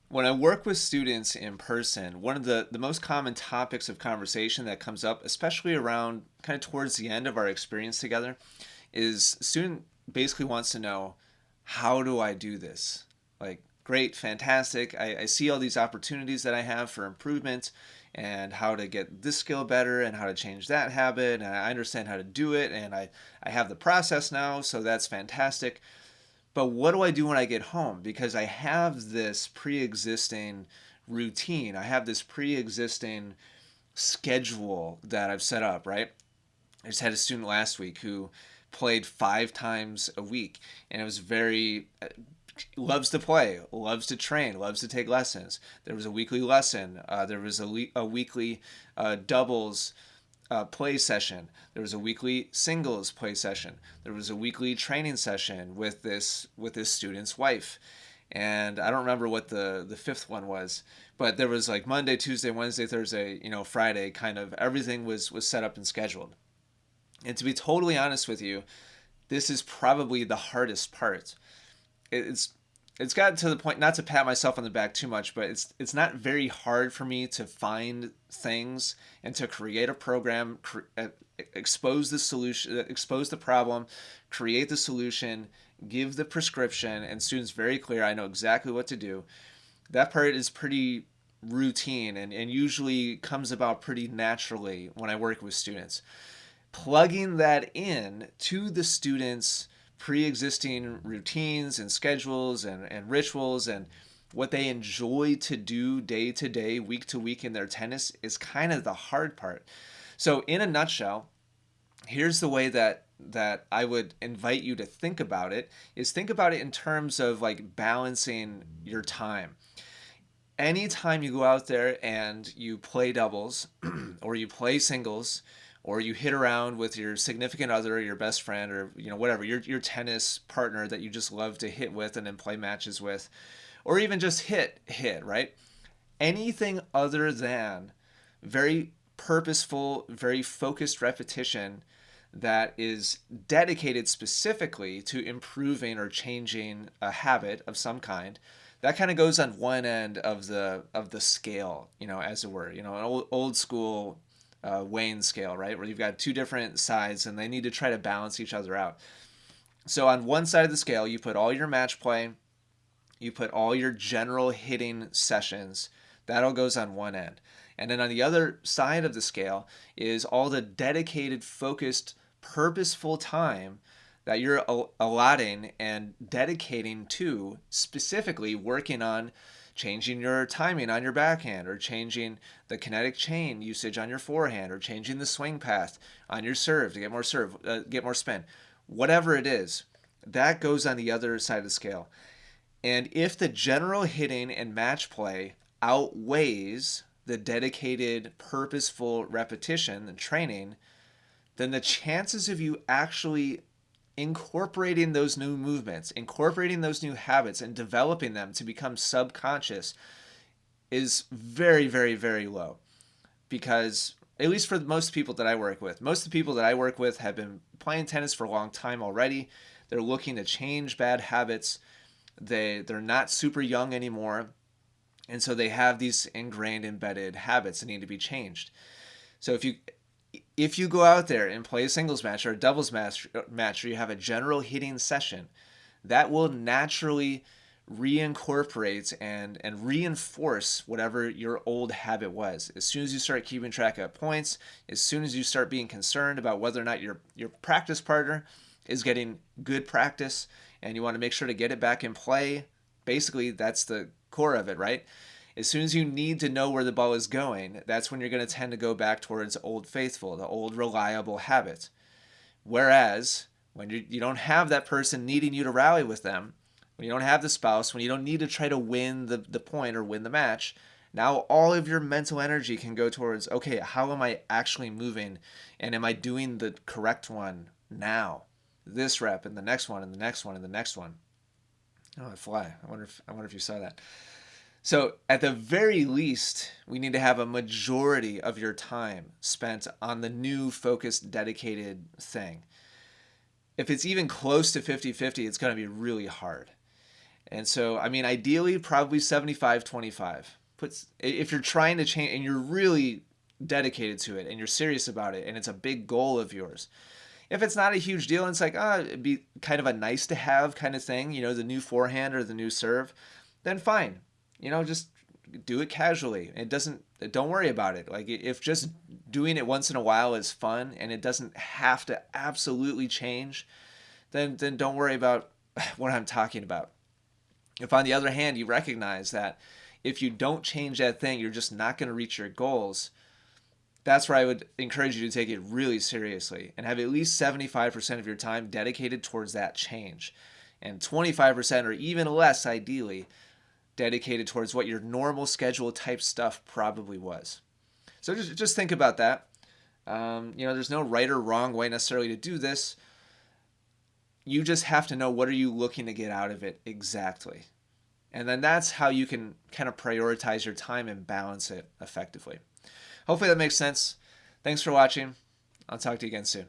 When I work with students in person, one of the most common topics of conversation that comes up, especially around kind of towards the end of our experience together, is student basically wants to know, how do I do this? Like, great, fantastic. I see all these opportunities that I have for improvement and how to get this skill better and how to change that habit. And I understand how to do it. And I have the process now, so that's fantastic. But what do I do when I get home? Because I have this pre existing routine, I have this pre existing schedule that I've set up, right? I just had a student last week who played 5 times a week, and it was very loves to play, loves to train, loves to take lessons. There was a weekly lesson. There was a weekly doubles play session. There was a weekly singles play session. There was a weekly training session with this student's wife. And I don't remember what the fifth one was, but there was like Monday, Tuesday, Wednesday, Thursday, Friday, kind of everything was set up and scheduled. And to be totally honest with you, this is probably the hardest part. It's it's gotten to the point, not to pat myself on the back too much, but it's not very hard for me to find things and to create a program, expose the solution, expose the problem, create the solution, give the prescription, and students very clear. I know exactly what to do. That part is pretty routine and usually comes about pretty naturally when I work with students. Plugging that in to the students' pre-existing routines and schedules and rituals and what they enjoy to do day to day, week to week in their tennis is kind of the hard part. So in a nutshell, here's the way that I would invite you to think about it is think about it in terms of like balancing your time. Anytime you go out there and you play doubles or you play singles or you hit around with your significant other or your best friend or whatever your tennis partner that you just love to hit with and then play matches with or even just hit right, anything other than very purposeful, very focused repetition that is dedicated specifically to improving or changing a habit of some kind, that kind of goes on one end of the scale, as it were, an old school Wayne scale, right, where you've got two different sides and they need to try to balance each other out. So on one side of the scale, you put all your match play, you put all your general hitting sessions. That all goes on one end. And then on the other side of the scale is all the dedicated, focused, purposeful time that you're allotting and dedicating to specifically working on changing your timing on your backhand or changing the kinetic chain usage on your forehand or changing the swing path on your serve to get more spin. Whatever it is, that goes on the other side of the scale. And if the general hitting and match play outweighs the dedicated, purposeful repetition and training, then the chances of you actually incorporating those new movements, incorporating those new habits, and developing them to become subconscious is very, very, very low. Because, at least for most people that I work with, most of the people that I work with have been playing tennis for a long time already. They're looking to change bad habits. They're not super young anymore, and so they have these ingrained embedded habits that need to be changed. So if you go out there and play a singles match or a doubles match or you have a general hitting session, that will naturally reincorporate and reinforce whatever your old habit was. As soon as you start keeping track of points, as soon as you start being concerned about whether or not your practice partner is getting good practice and you want to make sure to get it back in play, basically that's the core of it, right? As soon as you need to know where the ball is going, that's when you're going to tend to go back towards old faithful, the old reliable habit. Whereas when you don't have that person needing you to rally with them, when you don't have the spouse, when you don't need to try to win the point or win the match, now all of your mental energy can go towards, okay, how am I actually moving? And am I doing the correct one now? This rep and the next one and the next one and the next one. Oh, a fly. I wonder if you saw that. So at the very least, we need to have a majority of your time spent on the new focused dedicated thing. If it's even close to 50-50, it's going to be really hard. And so, I mean, ideally, probably 75-25. If you're trying to change and you're really dedicated to it and you're serious about it and it's a big goal of yours. If it's not a huge deal and it's like, it'd be kind of a nice to have kind of thing, the new forehand or the new serve, then fine. Just do it casually. Don't worry about it. Like, if just doing it once in a while is fun and it doesn't have to absolutely change, then don't worry about what I'm talking about. If, on the other hand, you recognize that if you don't change that thing, you're just not going to reach your goals, that's where I would encourage you to take it really seriously and have at least 75% of your time dedicated towards that change. And 25% or even less, ideally, dedicated towards what your normal schedule type stuff probably was. So just think about that. There's no right or wrong way necessarily to do this. You just have to know, what are you looking to get out of it exactly. And then that's how you can kind of prioritize your time and balance it effectively. Hopefully that makes sense. Thanks for watching. I'll talk to you again soon.